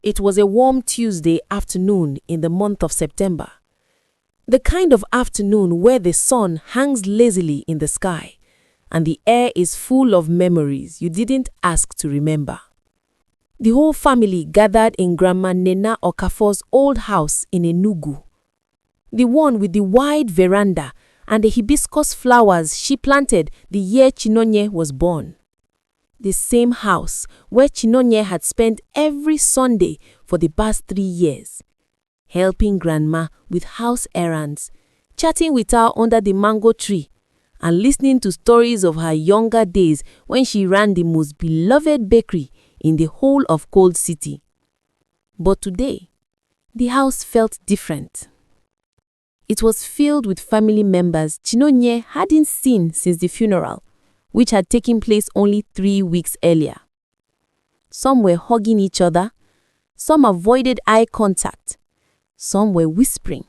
It was a warm Tuesday afternoon in the month of September. The kind of afternoon where the sun hangs lazily in the sky and the air is full of memories you didn't ask to remember. The whole family gathered in Grandma Nena Okafor's old house in Enugu. The one with the wide veranda and the hibiscus flowers she planted the year Chinonye was born. The same house where Chinonye had spent every Sunday for the past 3 years, helping Grandma with house errands, chatting with her under the mango tree, and listening to stories of her younger days when she ran the most beloved bakery in the whole of Cold City. But today, the house felt different. It was filled with family members Chinonye hadn't seen since the funeral, which had taken place only 3 weeks earlier. Some were hugging each other, some avoided eye contact, some were whispering.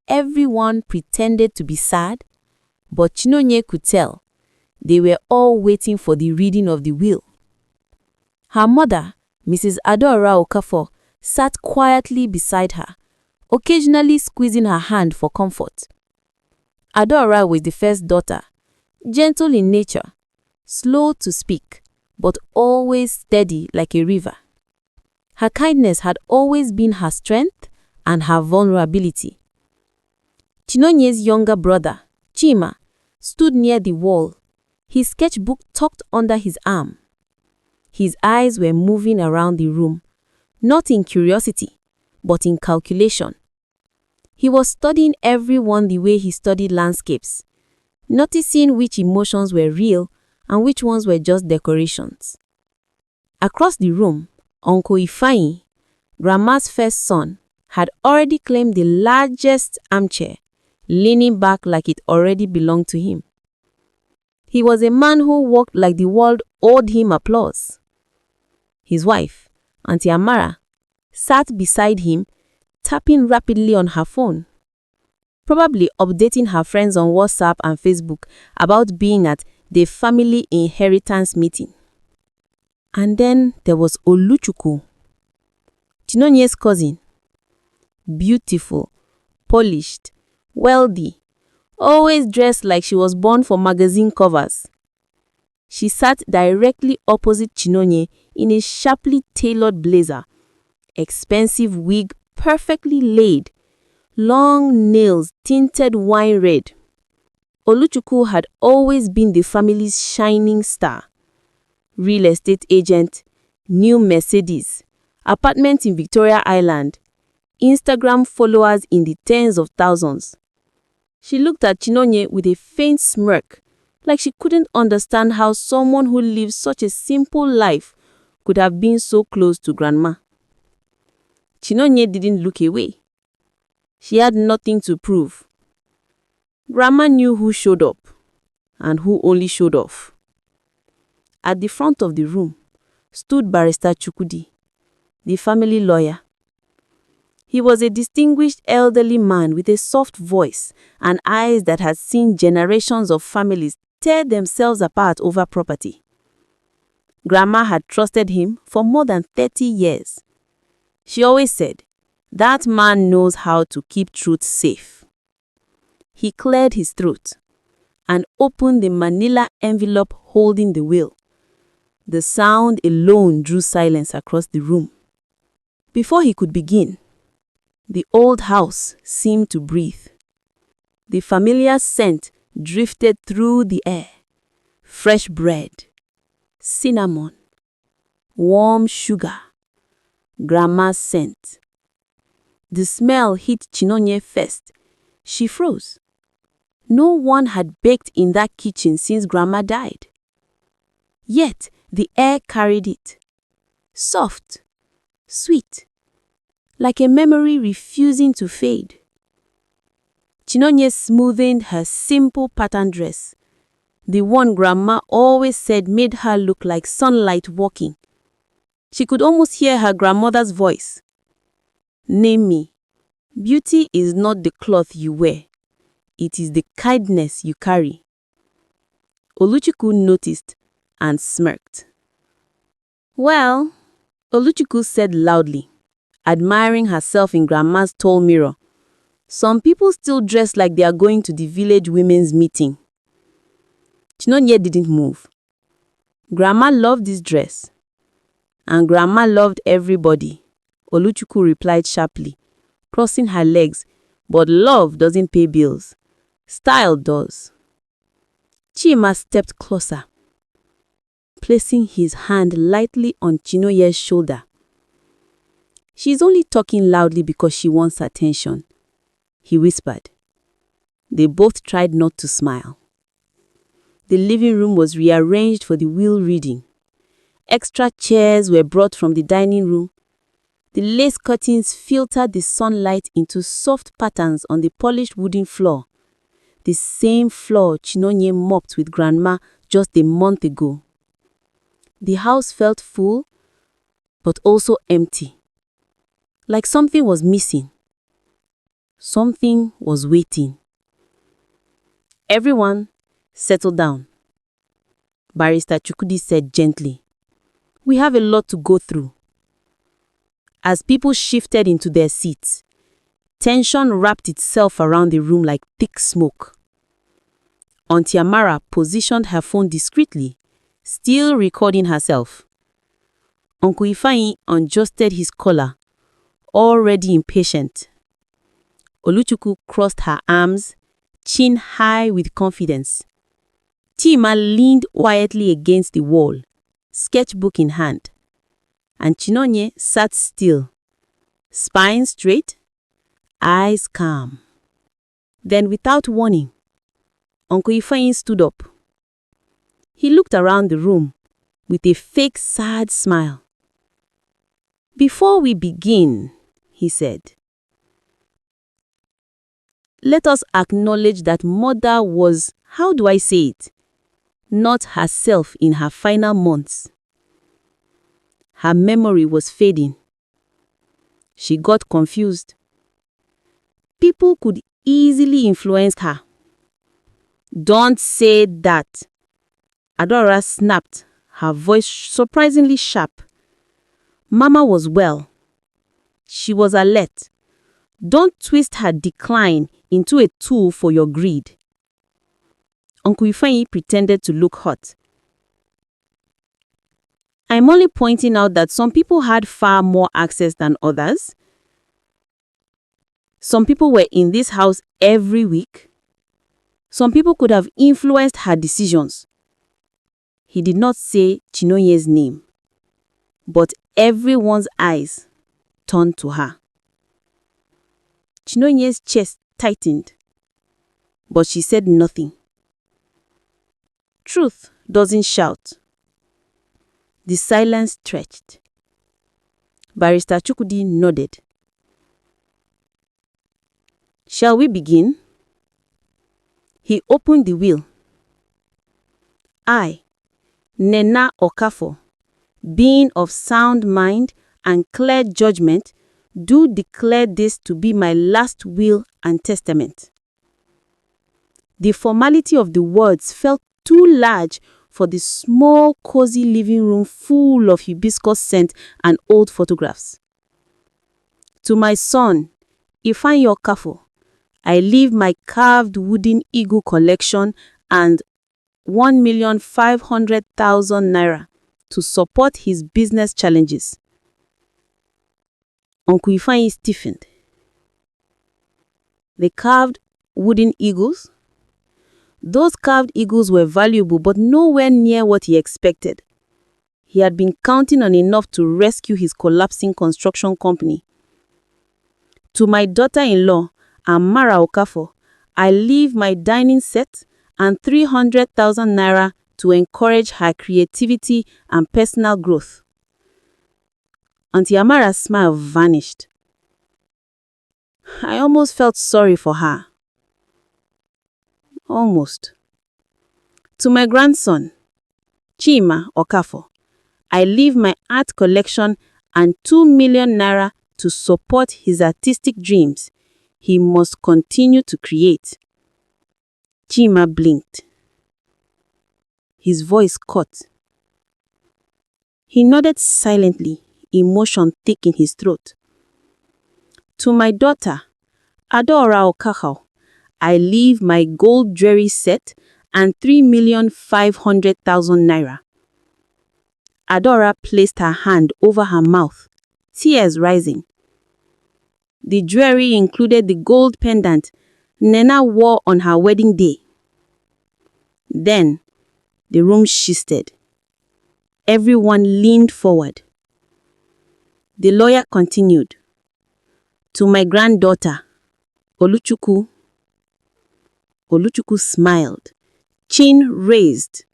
Everyone pretended to be sad, but Chinonye could tell they were all waiting for the reading of the will. Her mother, Mrs. Adaora Okafor, sat quietly beside her, occasionally squeezing her hand for comfort. Adaora was the first daughter, gentle in nature, slow to speak, but always steady like a river. Her kindness had always been her strength and her vulnerability. Chinonye's younger brother, Chima, stood near the wall, his sketchbook tucked under his arm. His eyes were moving around the room, not in curiosity, but in calculation. He was studying everyone the way he studied landscapes, noticing which emotions were real and which ones were just decorations. Across the room, Uncle Ifeanyi, Grandma's first son, had already claimed the largest armchair, leaning back like it already belonged to him. He was a man who walked like the world owed him applause. His wife, Auntie Amara, sat beside him, tapping rapidly on her phone, probably updating her friends on WhatsApp and Facebook about being at the family inheritance meeting. And then there was Oluchukwu, Chinonye's cousin. Beautiful, polished, wealthy, always dressed like she was born for magazine covers. She sat directly opposite Chinonye in a sharply tailored blazer, expensive wig perfectly laid, long nails tinted wine red. Oluchukwu had always been the family's shining star. Real estate agent, new Mercedes, apartment in Victoria Island, Instagram followers in the tens of thousands. She looked at Chinonye with a faint smirk, like she couldn't understand how someone who lived such a simple life could have been so close to Grandma. Chinonye didn't look away. She had nothing to prove. Grandma knew who showed up and who only showed off. At the front of the room stood Barrister Chukwudi, the family lawyer. He was a distinguished elderly man with a soft voice and eyes that had seen generations of families tear themselves apart over property. Grandma had trusted him for more than 30 years. She always said, "That man knows how to keep truth safe." He cleared his throat and opened the manila envelope holding the will. The sound alone drew silence across the room. Before he could begin, the old house seemed to breathe. The familiar scent drifted through the air. Fresh bread, cinnamon, warm sugar, Grandma's scent. The smell hit Chinonye first. She froze. No one had baked in that kitchen since Grandma died. Yet the air carried it. Soft, sweet, like a memory refusing to fade. Chinonye smoothed her simple pattern dress, the one Grandma always said made her look like sunlight walking. She could almost hear her grandmother's voice. "Name me. Beauty is not the cloth you wear. It is the kindness you carry." Oluchukwu noticed and smirked. "Well, Oluchukwu said loudly, admiring herself in Grandma's tall mirror. Some people still dress like they are going to the village women's meeting. Chinonye didn't move. Grandma loved this dress. And Grandma loved everybody, Oluchukwu replied sharply, crossing her legs. But love doesn't pay bills. Style does. Chima stepped closer, placing his hand lightly on Chinonye's shoulder. She's only talking loudly because she wants attention, he whispered. They both tried not to smile. The living room was rearranged for the will reading. Extra chairs were brought from the dining room. The lace curtains filtered the sunlight into soft patterns on the polished wooden floor. The same floor Chinonye mopped with Grandma just a month ago. The house felt full, but also empty. Like something was missing. Something was waiting. Everyone, settle down, Barrister Chukwudi said gently. We have a lot to go through. As people shifted into their seats, tension wrapped itself around the room like thick smoke. Auntie Amara positioned her phone discreetly, still recording herself. Uncle Ifeanyi adjusted his collar, already impatient. Oluchukwu crossed her arms, chin high with confidence. Chima leaned quietly against the wall, sketchbook in hand. And Chinonye sat still, spine straight, eyes calm. Then without warning, Uncle Ifeanyi stood up. He looked around the room with a fake sad smile. Before we begin, he said, let us acknowledge that Mother was, how do I say it, not herself in her final months. Her memory was fading. She got confused. People could easily influence her. Don't say that. Adora snapped, her voice surprisingly sharp. Mama was well. She was alert. Don't twist her decline into a tool for your greed. Uncle Ifeanyi pretended to look hot. I'm only pointing out that some people had far more access than others. Some people were in this house every week. Some people could have influenced her decisions. He did not say Chinonye's name, but everyone's eyes turned to her. Chinonye's chest tightened, but she said nothing. Truth doesn't shout. The silence stretched. Barrister Chukwudi nodded. Shall we begin? He opened the will. I, Nena Okafor, being of sound mind and clear judgment, do declare this to be my last will and testament. The formality of the words felt too large for the small, cozy living room full of hibiscus scent and old photographs. To my son, Ifeanyi Okafor, I leave my carved wooden Igbo collection and 1,500,000 naira to support his business challenges. Uncle Ifeanyi stiffened. The carved wooden eagles? Those carved eagles were valuable, but nowhere near what he expected. He had been counting on enough to rescue his collapsing construction company. To my daughter-in-law, Amara Okafor, I leave my dining set and 300,000 naira to encourage her creativity and personal growth. Auntie Amara's smile vanished. I almost felt sorry for her. Almost. To my grandson, Chima Okafor, I leave my art collection and 2 million naira to support his artistic dreams. He must continue to create. Chima blinked. His voice caught. He nodded silently, emotion thick in his throat. To my daughter, Adora Okakao, I leave my gold jewelry set and 3,500,000 naira. Adora placed her hand over her mouth, tears rising. The jewelry included the gold pendant Nena wore on her wedding day. Then, the room shifted. Everyone leaned forward. The lawyer continued. To my granddaughter, Oluchukwu. Oluchukwu smiled, chin raised.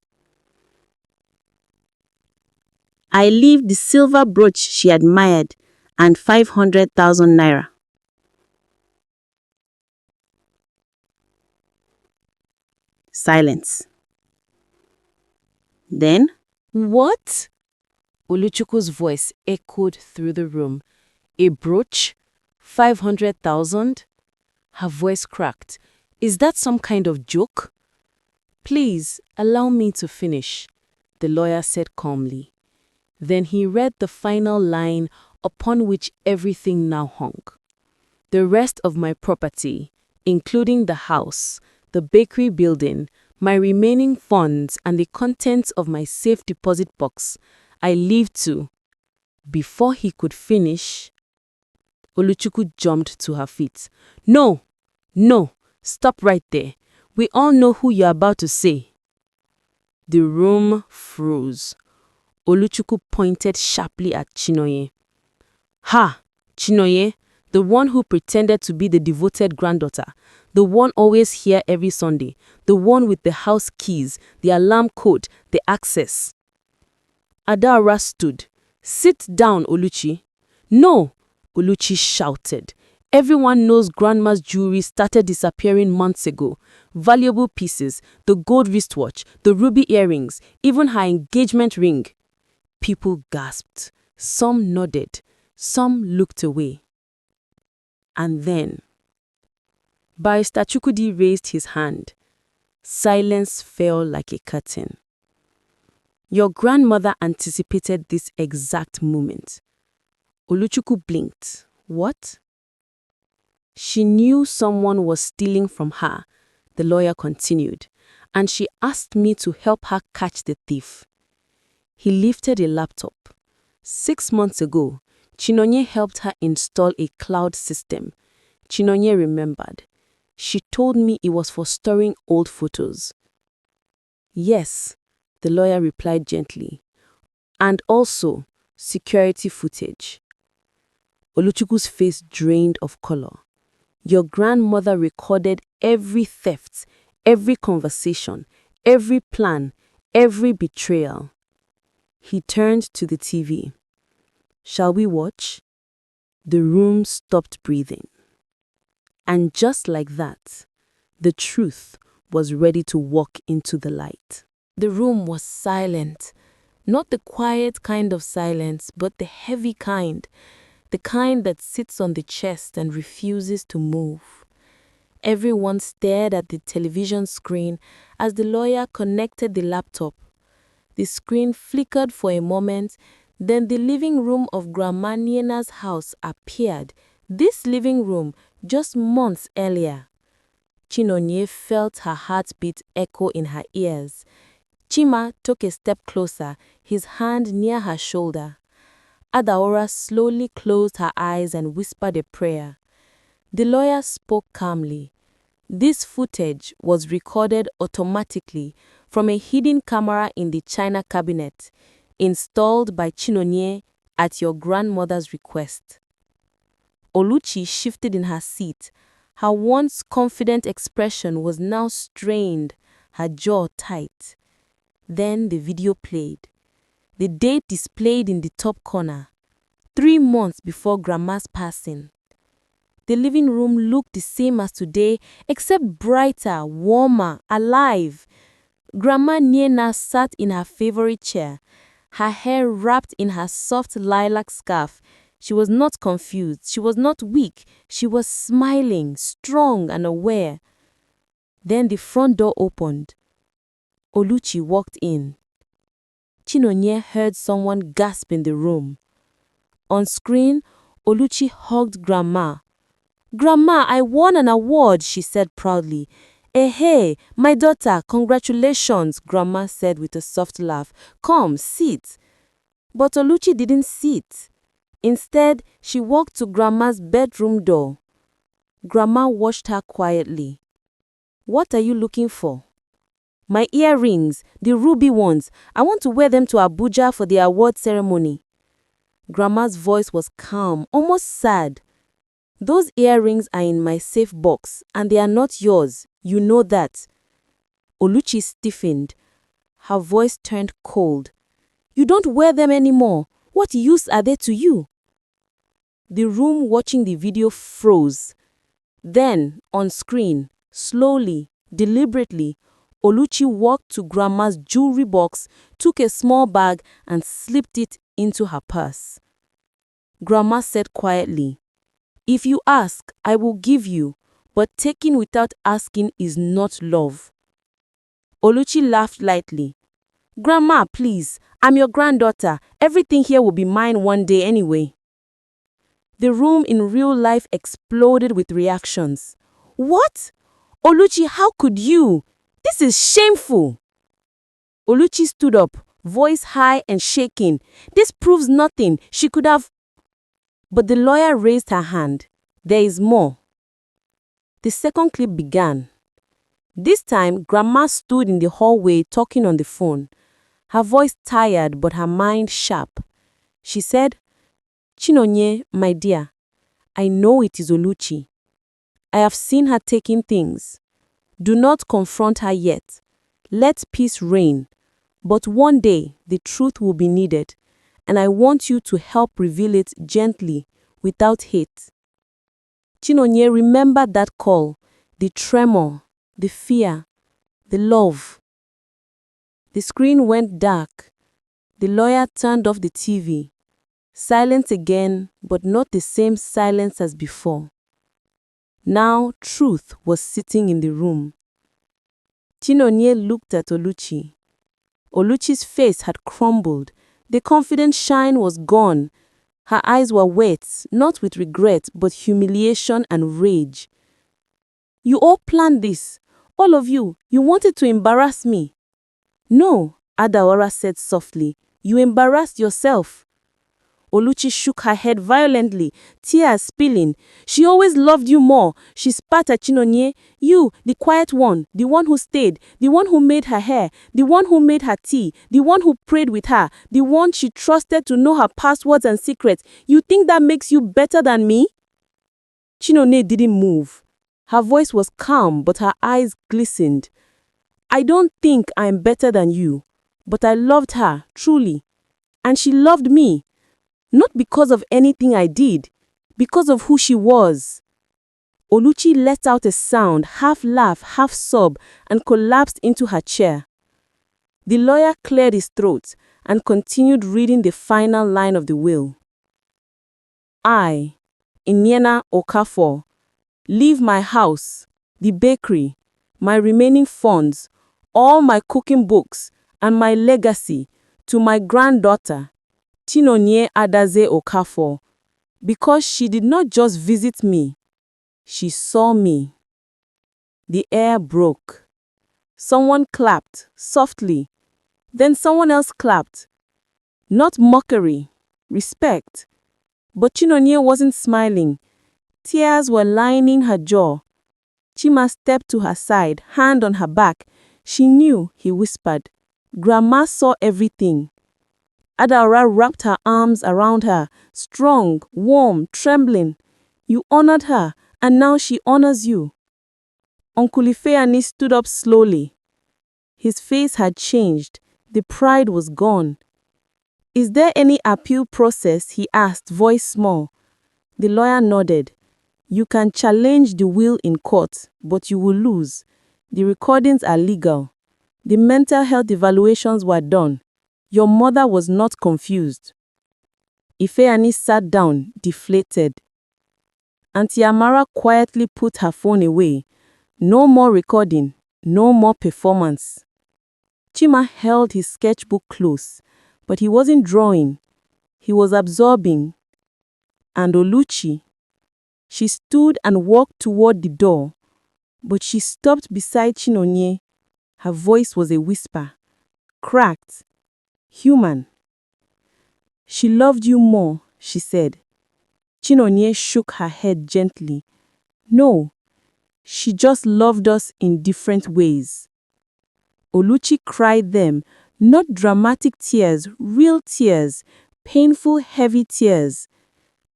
I leave the silver brooch she admired and 500,000 naira. Silence. Then, What? Oluchukwu's voice echoed through the room. A brooch? 500,000? Her voice cracked. Is that some kind of joke? Please, allow me to finish, the lawyer said calmly. Then he read the final line upon which everything now hung. The rest of my property, including the house, the bakery building, my remaining funds, and the contents of my safe deposit box, I leave to. Before he could finish, Oluchukwu jumped to her feet. No, stop right there. We all know who you're about to say. The room froze. Oluchukwu pointed sharply at Chinonye. Ha! Chinonye, the one who pretended to be the devoted granddaughter, the one always here every Sunday, the one with the house keys, the alarm code, the access. Adaora stood. Sit down, Oluchi. No, Oluchi shouted. Everyone knows Grandma's jewelry started disappearing months ago. Valuable pieces, the gold wristwatch, the ruby earrings, even her engagement ring. People gasped. Some nodded. Some looked away. And then, Barrister Chukwudi raised his hand. Silence fell like a curtain. Your grandmother anticipated this exact moment. Oluchukwu blinked. What? She knew someone was stealing from her, the lawyer continued, and she asked me to help her catch the thief. He lifted a laptop. 6 months ago, Chinonye helped her install a cloud system. Chinonye remembered. She told me it was for storing old photos. Yes, the lawyer replied gently. And also, security footage. Oluchukwu's face drained of color. Your grandmother recorded every theft, every conversation, every plan, every betrayal. He turned to the TV. Shall we watch? The room stopped breathing. And just like that, the truth was ready to walk into the light. The room was silent. Not the quiet kind of silence, but the heavy kind. The kind that sits on the chest and refuses to move. Everyone stared at the television screen as the lawyer connected the laptop. The screen flickered for a moment, then the living room of Grandma Niena's house appeared. This living room, just months earlier. Chinonye felt her heartbeat echo in her ears. Chima took a step closer, his hand near her shoulder. Adaora slowly closed her eyes and whispered a prayer. The lawyer spoke calmly. This footage was recorded automatically from a hidden camera in the china cabinet, installed by Chinonye at your grandmother's request. Oluchi shifted in her seat. Her once confident expression was now strained, her jaw tight. Then the video played. The date displayed in the top corner, 3 months before Grandma's passing. The living room looked the same as today, except brighter, warmer, alive. Grandma Niena sat in her favorite chair, her hair wrapped in her soft lilac scarf. She was not confused, she was not weak, she was smiling, strong and aware. Then the front door opened. Oluchi walked in. Chinonye heard someone gasp in the room. On screen, Oluchi hugged Grandma. "Grandma, I won an award," she said proudly. Hey, my daughter, congratulations," Grandma said with a soft laugh. "Come, sit." But Oluchi didn't sit. Instead, she walked to Grandma's bedroom door. Grandma watched her quietly. "What are you looking for?" "My earrings, the ruby ones. I want to wear them to Abuja for the award ceremony." Grandma's voice was calm, almost sad. "Those earrings are in my safe box, and they are not yours. You know that." Oluchi stiffened. Her voice turned cold. "You don't wear them anymore. What use are they to you?" The room watching the video froze. Then, on screen, slowly, deliberately, Oluchi walked to Grandma's jewelry box, took a small bag, and slipped it into her purse. Grandma said quietly, "If you ask, I will give you, but taking without asking is not love." Oluchi laughed lightly. "Grandma, please, I'm your granddaughter. Everything here will be mine one day anyway." The room in real life exploded with reactions. "What? Oluchi, how could you? This is shameful." Oluchi stood up, voice high and shaking. "This proves nothing. She could have—" But the lawyer raised her hand. "There is more." The second clip began. This time, Grandma stood in the hallway talking on the phone. Her voice tired, but her mind sharp. She said, "Chinonye, my dear, I know it is Oluchi. I have seen her taking things. Do not confront her yet. Let peace reign. But one day, the truth will be needed, and I want you to help reveal it gently, without hate." Chinonye remembered that call, the tremor, the fear, the love. The screen went dark. The lawyer turned off the TV. Silence again, but not the same silence as before. Now, truth was sitting in the room. Chinonye looked at Oluchi. Oluchi's face had crumbled. The confident shine was gone. Her eyes were wet, not with regret, but humiliation and rage. "You all planned this. All of you. You wanted to embarrass me." "No," Adaora said softly. "You embarrassed yourself." Oluchi shook her head violently, tears spilling. "She always loved you more." She spat at Chinonye. "You, the quiet one, the one who stayed, the one who made her hair, the one who made her tea, the one who prayed with her, the one she trusted to know her passwords and secrets. You think that makes you better than me?" Chinonye didn't move. Her voice was calm, but her eyes glistened. "I don't think I am better than you, but I loved her, truly. And she loved me. Not because of anything I did, because of who she was." Oluchi let out a sound, half laugh, half sob, and collapsed into her chair. The lawyer cleared his throat and continued reading the final line of the will. "I, Inyena Okafor, leave my house, the bakery, my remaining funds, all my cooking books, and my legacy to my granddaughter, Chinonye Adaze Okafor, because she did not just visit me, she saw me." The air broke. Someone clapped, softly. Then someone else clapped. Not mockery, respect. But Chinonye wasn't smiling. Tears were lining her jaw. Chima stepped to her side, hand on her back. "She knew," he whispered. "Grandma saw everything." Adaora wrapped her arms around her, strong, warm, trembling. "You honored her, and now she honors you." Uncle Ifeanyi stood up slowly. His face had changed. The pride was gone. "Is there any appeal process?" he asked, voice small. The lawyer nodded. "You can challenge the will in court, but you will lose. The recordings are legal. The mental health evaluations were done. Your mother was not confused." Ifeanyi sat down, deflated. Auntie Amara quietly put her phone away. No more recording, no more performance. Chima held his sketchbook close, but he wasn't drawing. He was absorbing, And Oluchi. She stood and walked toward the door, but she stopped beside Chinonye. Her voice was a whisper, cracked, human. She loved you more, she said. Chinonye shook her head gently. No, she just loved us in different ways. Oluchi cried them, not dramatic tears, real tears, painful, heavy tears.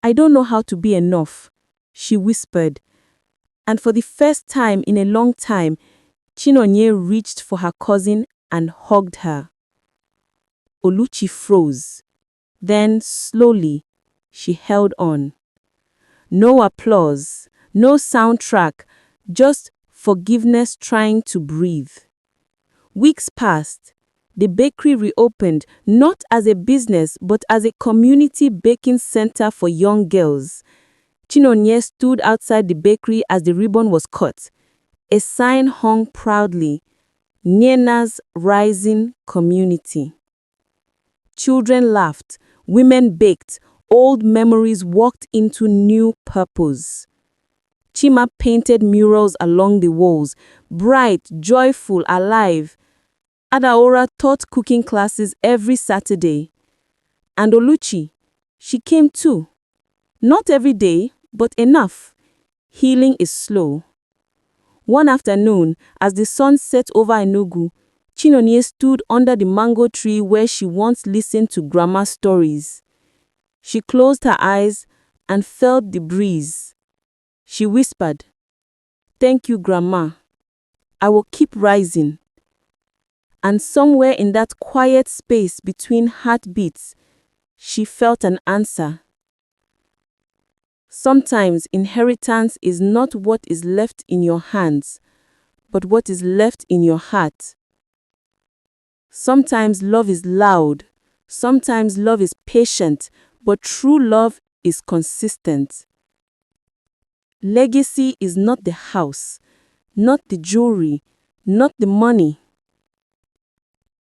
I don't know how to be enough, she whispered. And for the first time in a long time, Chinonye reached for her cousin and hugged her. Oluchi froze. Then, slowly, she held on. No applause, no soundtrack, just forgiveness trying to breathe. Weeks passed. The bakery reopened, not as a business, but as a community baking center for young girls. Chinonye stood outside the bakery as the ribbon was cut. A sign hung proudly, Nyena's Rising Community. Children laughed, women baked, old memories walked into new purpose. Chima painted murals along the walls, bright, joyful, alive. Adaora taught cooking classes every Saturday. And Oluchi, she came too. Not every day, but enough. Healing is slow. One afternoon, as the sun set over Enugu, Chinonye stood under the mango tree where she once listened to grandma's stories. She closed her eyes and felt the breeze. She whispered, "Thank you, Grandma. I will keep rising." And somewhere in that quiet space between heartbeats, she felt an answer. Sometimes inheritance is not what is left in your hands, but what is left in your heart. Sometimes love is loud, sometimes love is patient, but true love is consistent. Legacy is not the house, not the jewelry, not the money.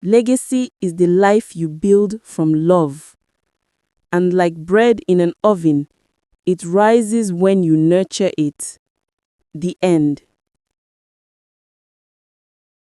Legacy is the life you build from love. And like bread in an oven, it rises when you nurture it. The end.